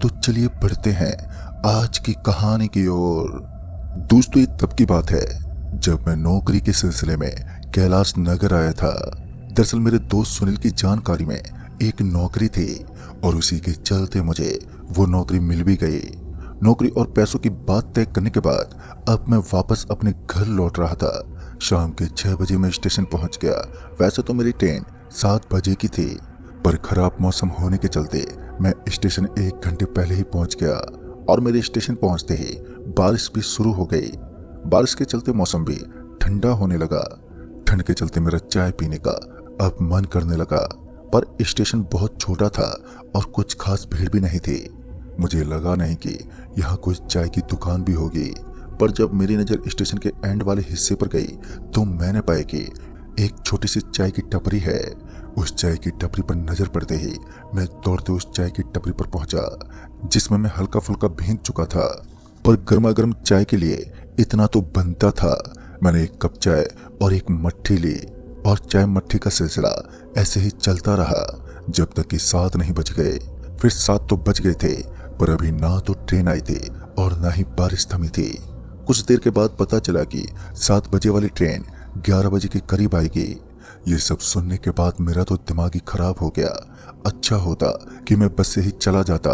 तो चलिए बढ़ते हैं आज की कहानी की ओर। दोस्तों, ये तब की बात है जब मैं नौकरी के सिलसिले में कैलाश नगर आया था। दरअसल मेरे दोस्त सुनील की जानकारी में एक नौकरी थी और उसी के चलते मुझे वो नौकरी मिल भी गई। नौकरी और पैसों की बात तय करने के बाद अब मैं वापस अपने घर लौट रहा था। शाम के 6 बजे मैं स्टेशन पहुंच गया। वैसे तो मेरी ट्रेन 7 बजे की थी, पर खराब मौसम होने के चलते मैं स्टेशन 1 घंटे पहले ही पहुंच गया और मेरे स्टेशन पहुंचते ही बारिश भी शुरू हो गई। बारिश के चलते मौसम भी ठंडा होने लगा। ठंड के चलते मेरा चाय पीने का अब मन करने लगा, पर स्टेशन बहुत छोटा था और कुछ खास भीड़ भी नहीं थी। मुझे लगा नहीं कि यहाँ कोई चाय की दुकान भी होगी, पर जब मेरी नज़र स्टेशन के एंड वाले हिस्से पर गई तो मैंने पाया कि एक छोटी सी चाय की टपरी है। उस चाय की टपरी पर नजर पड़ते ही मैं दौड़ते उस चाय की टपरी पर पहुंचा, जिसमें मैं हल्का फुल्का भीग चुका था, पर गर्मा गर्म चाय के लिए इतना तो बनता था। मैंने एक कप चाय और एक मट्ठी ली और चाय मट्ठी का सिलसिला ऐसे ही चलता रहा जब तक कि 7 नहीं बज गए। फिर 7 तो बज गए थे, पर अभी ना तो ट्रेन आई थी और ना ही बारिश थमी थी। कुछ देर के बाद पता चला कि 7 बजे वाली ट्रेन 11 बजे के करीब आएगी। ये सब सुनने के बाद मेरा तो दिमाग ही खराब हो गया। अच्छा होता कि मैं बस से ही चला जाता,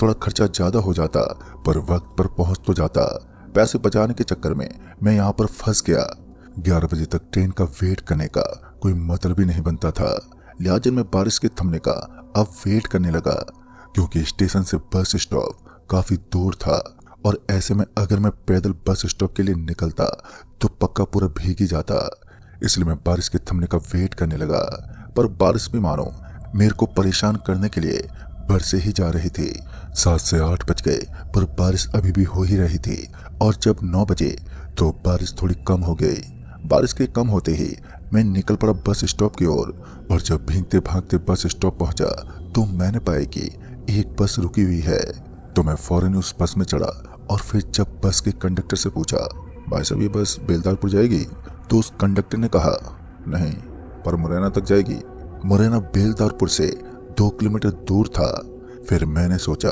थोड़ा खर्चा ज्यादा हो जाता पर वक्त पर पहुंच तो जाता। पैसे बचाने के चक्कर में मैं यहाँ पर फंस गया। 11 बजे तक ट्रेन का वेट करने का कोई मतलब ही नहीं बनता था। लिहाजा मैं बारिश के थमने का अब वेट करने लगा, क्योंकि स्टेशन से बस स्टॉप काफी दूर था और ऐसे में अगर मैं पैदल बस स्टॉप के लिए निकलता तो पक्का पूरा भीग ही जाता। इसलिए मैं बारिश के थमने का वेट करने लगा, पर बारिश भी मानो मेरे को परेशान करने के लिए बरसे ही जा रही थी। 7 से 8 बज गए, पर बारिश अभी भी हो ही रही थी और जब 9 बजे तो बारिश थोड़ी कम हो गई। बारिश के कम होते ही मैं निकल पड़ा बस स्टॉप की ओर और जब भीगते भागते बस स्टॉप पहुंचा तो मैंने पाया कि एक बस रुकी हुई है। तो मैं फौरन उस बस में चढ़ा और फिर जब बस के कंडक्टर से पूछा, भाई साहब ये बस बेलदारपुर जाएगी? तो उस कंडक्टर ने कहा, नहीं, पर मुरैना तक जाएगी। मुरैना बेलदारपुर से 2 किलोमीटर दूर था। फिर मैंने सोचा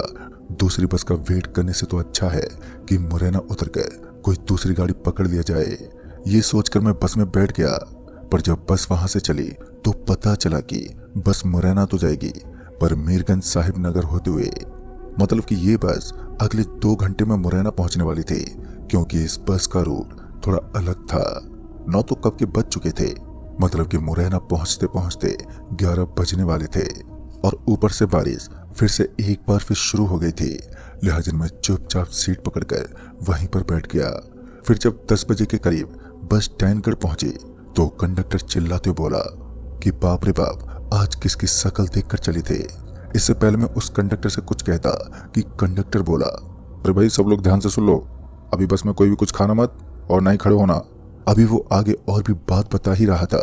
दूसरी बस का वेट करने से तो अच्छा है कि मुरैना उतर कर कोई दूसरी गाड़ी पकड़ लिया जाए। ये सोचकर मैं बस में बैठ गया, पर जब बस वहां से चली तो पता चला कि बस मुरैना तो जाएगी पर मीरगंज साहिब नगर होते हुए। मतलब कि ये बस अगले 2 घंटे में मुरैना पहुंचने वाली थी, क्योंकि इस बस का रूट थोड़ा अलग था। 9 तो कब के बज चुके थे, मतलब कि मुरैना पहुंचते पहुंचते 11 बजने वाले थे और ऊपर से बारिश फिर से एक बार फिर शुरू हो गई थी। लिहाजा मैं चुपचाप सीट पकड़कर वहीं पर बैठ गया। फिर जब 10 बजे के करीब बस टैनगढ़ पहुंची तो कंडक्टर चिल्लाते बोला कि बाप रे बाप, आज किसकी शक्ल देखकर चली थे। इससे पहले मैं उस कंडक्टर से कुछ कहता कि कंडक्टर बोला, अरे भाई सब लोग ध्यान से सुन लो, अभी बस में कोई भी कुछ खाना मत और ना ही खड़े होना। अभी वो आगे और भी बात बता ही रहा था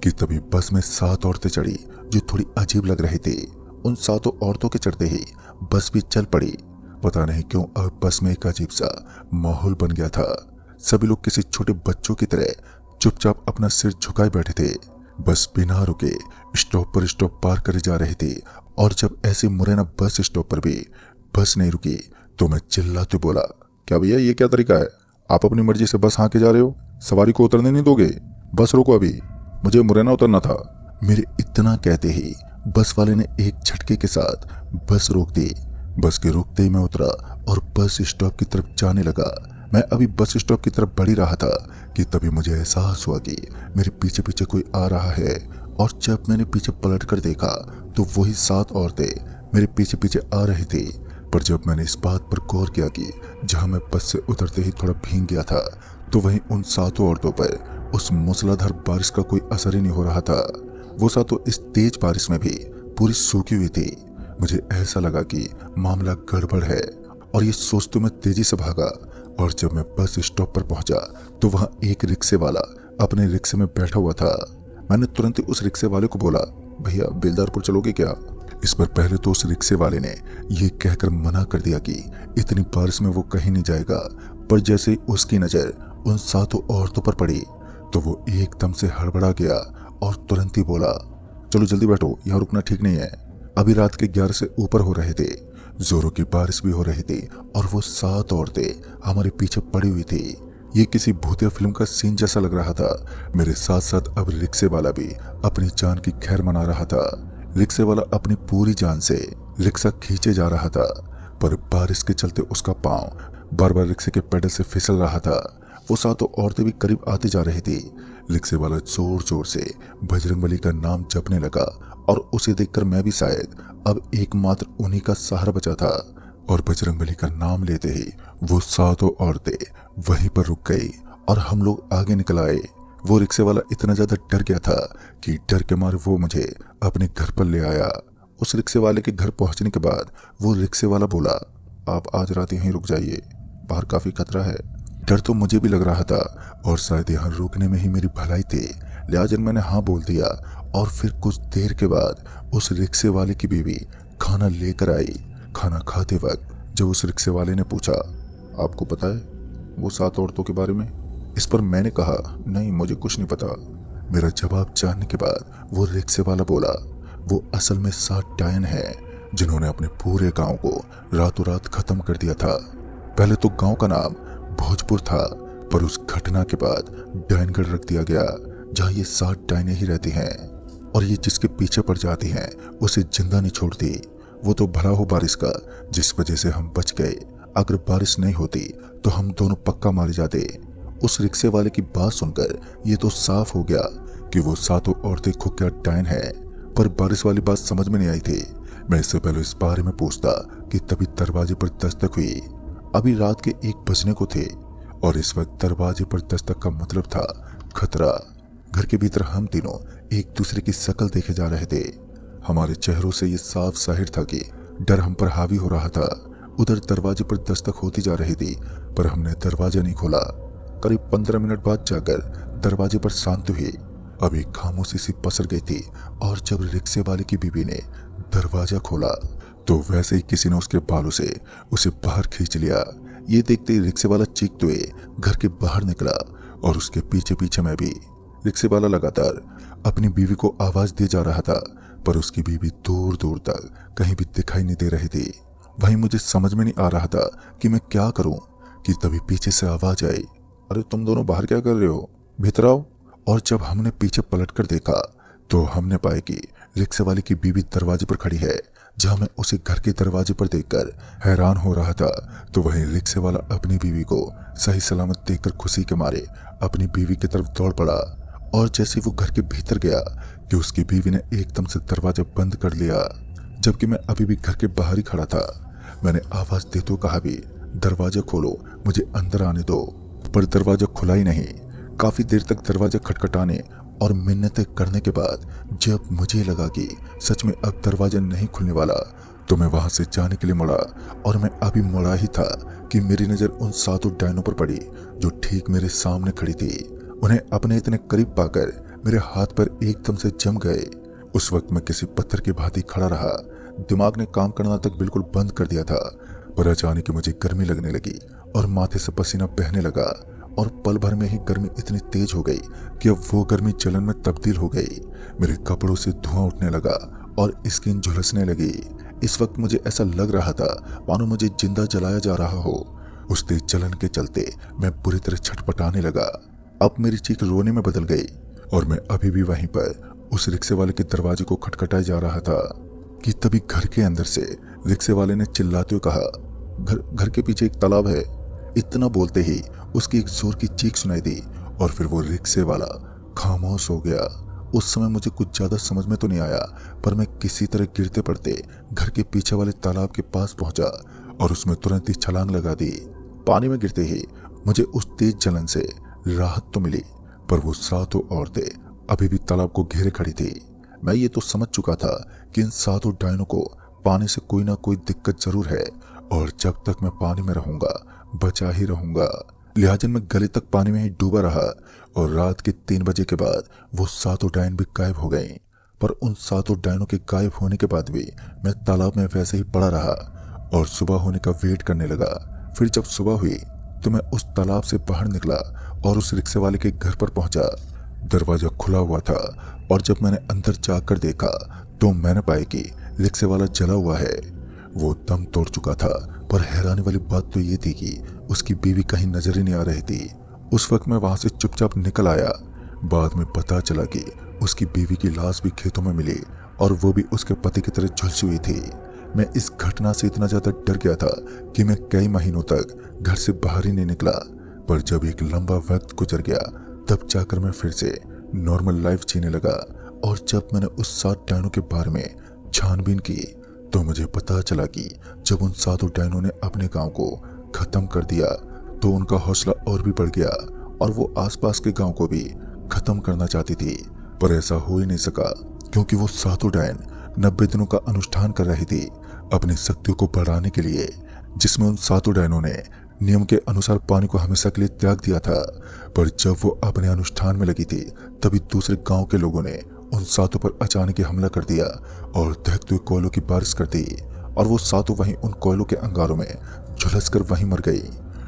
कि तभी बस में 7 औरतें चढ़ी जो थोड़ी अजीब लग रही थी। उन 7 औरतों के चढ़ते ही बस भी चल पड़ी। पता नहीं क्यों अब बस में एक अजीब सा माहौल बन गया था। सभी लोग किसी छोटे बच्चों की तरह चुपचाप अपना सिर झुकाए बैठे थे। बस बिना रुके स्टॉप पर स्टॉप पार करे जा रही थी और जब ऐसे मुरैना बस स्टॉप पर भी बस नहीं रुकी तो मैं चिल्लाते बोला, क्या भैया ये क्या तरीका है? आप अपनी मर्जी से बस हाँके जा रहे हो, सवारी को उतरने नहीं दोगे? बस रोको, अभी मुझे मुरैना उतरना था। मेरे इतना कहते ही बस वाले ने एक झटके के साथ बस रोक दी। बस के रुकते ही मैं उतरा और बस स्टॉप की तरफ जाने लगा। मैं अभी बस स्टॉप की तरफ बढ़ ही रहा था कि तभी मुझे एहसास हुआ कि मेरे पीछे पीछे कोई आ रहा है और जब मैंने पीछे पलट कर देखा तो वही 7 औरतें मेरे पीछे पीछे आ रही थी। पर जब मैंने इस बात पर गौर किया कि जहां मैं बस से उतरते ही थोड़ा भीग गया था तो वहीं उन 7 औरतों पर उस मूसलाधार बारिश का कोई असर ही नहीं हो रहा था। वो 7 इस तेज बारिश में भी पूरी सूखी हुई थी। मुझे ऐसा लगा कि मामला गड़बड़ है और ये सोचते मैं तेजी से भागा और जब मैं बस स्टॉप पर पहुंचा तो वहां एक रिक्शे वाला अपने रिक्शे में बैठा हुआ था। मैंने तुरंत ही उस रिक्शे वाले को बोला, भैया बेलदारपुर चलोगे क्या? इस पर पहले तो उस रिक्शे वाले ने ये कहकर मना कर दिया कि इतनी बारिश में वो कहीं नहीं जाएगा, पर जैसे ही उसकी नजर उन 7 औरतों पर पड़ी तो वो एकदम से हड़बड़ा गया और तुरंत ही बोला, चलो जल्दी बैठो, यहाँ रुकना ठीक नहीं है। अभी रात के 11 से ऊपर हो रहे थे। जोरों की बारिश भी हो रही थी और वो 7 औरतें हमारे पीछे पड़ी हुई थी। ये किसी भूतिया फिल्म का सीन जैसा लग रहा था। मेरे साथ साथ अब रिक्शे वाला भी अपनी जान की खैर मना रहा था। रिक्शे वाला अपनी पूरी जान से रिक्शा खींचे जा रहा था, पर बारिश के चलते उसका पांव बार बार रिक्शे के पेडल से फिसल रहा था। वो 7 औरतें भी करीब आती जा रही थी। रिक्शे वाला जोर जोर से बजरंगबली का नाम जपने लगा और उसे देखकर मैं भी शायद अब एकमात्र उन्हीं का सहारा बचा था। और बजरंगबली का नाम लेते ही वो 7 औरतें वहीं पर रुक गई और हम लोग आगे निकल आए। वो रिक्शे वाला इतना ज्यादा डर गया था कि डर के मारे वो मुझे अपने घर पर ले आया। उस रिक्शे वाले के घर पहुंचने के बाद वो रिक्शे वाला बोला, आप आज रात यहीं रुक जाइए, बाहर काफी खतरा है। डर तो मुझे भी लग रहा था और शायद यहाँ रुकने में ही मेरी भलाई थी, लिहाजा मैंने हाँ बोल दिया। और फिर कुछ देर के बाद उस रिक्शे वाले की बीवी खाना लेकर आई। खाना खाते वक्त जब उस रिक्शे वाले ने पूछा, आपको पता है वो 7 औरतों के बारे में? इस पर मैंने कहा, नहीं मुझे कुछ नहीं पता। मेरा जवाब जानने के बाद वो रिक्शे वाला बोला, वो असल में 7 डायन है जिन्होंने अपने पूरे गांव को रातों रात खत्म कर दिया था। पहले तो गांव का नाम भोजपुर था, पर उस घटना के बाद डायनगढ़ रख दिया गया जहां ये 7 डायनें ही रहती हैं और ये जिसके पीछे पड़ जाती हैं उसे जिंदा नहीं छोड़ती। वो तो भला हो बारिश का, जिस वजह से हम बच गए। अगर बारिश नहीं होती तो हम दोनों पक्का मारे जाते। उस रिक्शे वाले की बात सुनकर ये तो साफ हो गया कि वो 7 औरतें खुक्या डायन है, पर बारिश वाली बात समझ में नहीं आई थी। मैं इससे पहले इस बारे में पूछता कि तभी दरवाजे पर दस्तक हुई। अभी रात के 1 बजने को थे और इस वक्त दरवाजे पर दस्तक का मतलब था खतरा। घर के भीतर हम तीनों एक दूसरे की शक्ल देखे जा रहे थे। हमारे चेहरों से ये साफ जाहिर था कि डर हम पर हावी हो रहा था। उधर दरवाजे पर दस्तक होती जा रही थी, पर हमने दरवाजा नहीं खोला। करीब 15 मिनट बाद जाकर दरवाजे पर शांति हुई। अभी खामोशी सी पसर गई थी और जब रिक्शे वाले की बीवी ने दरवाजा खोला तो वैसे ही किसी ने उसके बालों से उसे बाहर खींच लिया। ये देखते ही रिक्शे वाला चीखते हुए घर के बाहर निकला और उसके पीछे पीछे मैं भी। रिक्शे वाला लगातार अपनी बीवी को आवाज दे जा रहा था, पर उसकी बीवी दूर दूर तक कहीं भी दिखाई नहीं दे रही थी। वहीं मुझे समझ में नहीं आ रहा था कि मैं क्या करूं कि तभी पीछे से आवाज आई, अरे तुम दोनों बाहर क्या कर रहे हो, भीतर आओ। और जब हमने पीछे पलट कर देखा तो हमने पाया कि रिक्शे वाले की बीवी दरवाजे पर खड़ी है। जहां मैं उसे घर के दरवाजे पर देखकर हैरान हो रहा था, तो वहीं रिक्शे वाला अपनी बीवी को सही सलामत देखकर खुशी के मारे अपनी बीवी की तरफ दौड़ पड़ा। और जैसे वो घर के भीतर गया कि उसकी बीवी ने एकदम से दरवाजा बंद कर लिया, जबकि मैं अभी भी घर के बाहर ही खड़ा था। मैंने आवाज देते कहा भी, दरवाजा खोलो, मुझे अंदर आने दो, पर दरवाजा खुला ही नहीं। काफी देर तक दरवाजा खटखटाने और मिन्नतें करने के बाद जब मुझे लगा कि सच में अब दरवाजा नहीं खुलने वाला, तो मैं वहां से जाने के लिए मुड़ा। और मैं अभी मुड़ा ही था कि मेरी नजर उन 7 डायनों पर पड़ी जो ठीक मेरे सामने खड़ी थी। उन्हें अपने इतने करीब पाकर मेरे हाथ पर एकदम से जम गए। उस वक्त मैं किसी पत्थर की भांति खड़ा रहा। दिमाग ने काम करना तक बिल्कुल बंद कर दिया था, पर अचानक मुझे गर्मी लगने लगी और माथे से पसीना बहने लगा। और पल भर में ही गर्मी इतनी तेज हो गई कि अब वो गर्मी जलन में तब्दील हो गई। मेरे कपड़ों से धुआं उठने लगा और स्किन झुलसने लगी। इस वक्त मुझे ऐसा लग रहा था मानो मुझे जिंदा जलाया जा रहा हो। उस तेज जलन के चलते मैं बुरी तरह छटपटाने लगा। अब मेरी चीख रोने में बदल गई और मैं अभी भी वहीं पर उस रिक्शे वाले के दरवाजे को खटखटाए जा रहा था कि तभी घर के अंदर से रिक्शे वाले ने चिल्लाते हुए कहा, घर के पीछे एक तालाब है। इतना बोलते ही उसकी एक जोर की चीख सुनाई दी और फिर वो रिक्शे वाला खामोश हो गया। उस समय मुझे कुछ ज्यादा समझ में तो नहीं आया, पर मैं किसी तरह गिरते पड़ते घर के पीछे वाले तालाब के पास पहुंचा और उसमें तुरंत ही छलांग लगा दी। पानी में गिरते ही मुझे उस तेज जलन से राहत तो मिली, पर वो 7 औरतें अभी भी तालाब को घेरे खड़ी थी। मैं ये तो समझ चुका था कि इन 7 डायनों को पानी से कोई ना कोई दिक्कत जरूर है और जब तक मैं पानी में रहूंगा बचा ही रहूंगा। लिहाजा मैं गले तक पानी में ही डूबा रहा और रात के 3 बजे के बाद वो 7 डायन भी गायब हो गई। पर उन 7 डायनों के गायब होने के बाद भी मैं तालाब में वैसे ही पड़ा रहा और सुबह होने का वेट करने लगा। फिर जब सुबह हुई तो मैं उस तालाब से बाहर निकला और उस रिक्शे वाले के घर पर पहुंचा। दरवाजा खुला हुआ था और जब मैंने अंदर जाकर देखा तो मैंने पाया कि रिक्शे वाला जला हुआ है। वो दम तोड़ चुका था। पर हैरानी वाली बात तो ये थी कि उसकी बीवी कहीं नजर ही नहीं आ रही थी। उस वक्त मैं वहां से चुपचाप निकल आया। बाद में पता चला कि उसकी बीवी की लाश भी खेतों में मिली और वो भी उसके पति की तरह झुलसी हुई थी। मैं इस घटना से इतना ज्यादा डर गया था कि मैं कई महीनों तक घर से बाहर ही नहीं निकला। पर जब एक लंबा वक्त गुजर गया तब जाकर मैं फिर से नॉर्मल लाइफ जीने लगा। और जब मैंने उस 7 डायनों के बारे में छानबीन की तो मुझे पता चला कि जब उन 7 डायनों ने अपने गांव को खत्म कर दिया तो उनका हौसला और भी बढ़ गया और वो आसपास के गांव को भी खत्म करना चाहती थी। पर ऐसा हो ही नहीं सका क्योंकि वो 7 डायन 90 दिनों का अनुष्ठान कर रही थी अपनी शक्तियों को बढ़ाने के लिए, जिसमें उन 7 डायनों ने नियम के अनुसार पानी को हमेशा के लिए त्याग दिया था। पर जब वो अपने अनुष्ठान में लगी थी तभी दूसरे गांव के लोगों ने उन 7 पर अचानक ही हमला कर दिया और दहकते हुए कोयलों की बारिश कर दी और वो 7 वहीं उन कोयलों के अंगारों में झुलस कर वहीं मर गई।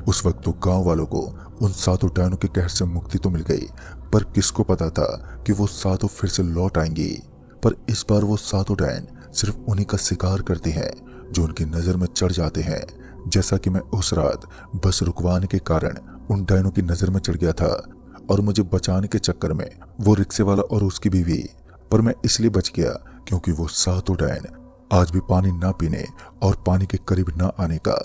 उस वक्त तो गांव वालों को उन 7 डायनों के कहर से मुक्ति तो मिल गई, पर किसको पता था कि वो 7 फिर से लौट आएंगी। पर इस बार वो 7 डायन सिर्फ उन्हीं का शिकार करते हैं जो उनकी नजर में चढ़ जाते हैं। जैसा कि मैं उस रात बस रुकवाने के कारण उन डायनों की नजर में चढ़ गया था और मुझे बचाने के चक्कर में वो रिक्शे वाला और उसकी बीवी। पर मैं इसलिए बच गया क्योंकि वो 7 डायन आज भी पानी ना पीने और पानी के करीब ना आने का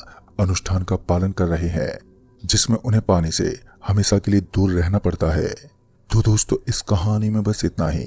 अनुष्ठान का पालन कर रहे हैं, जिसमें उन्हें पानी से हमेशा के लिए दूर रहना पड़ता है। तो दोस्तों, इस कहानी में बस इतना ही।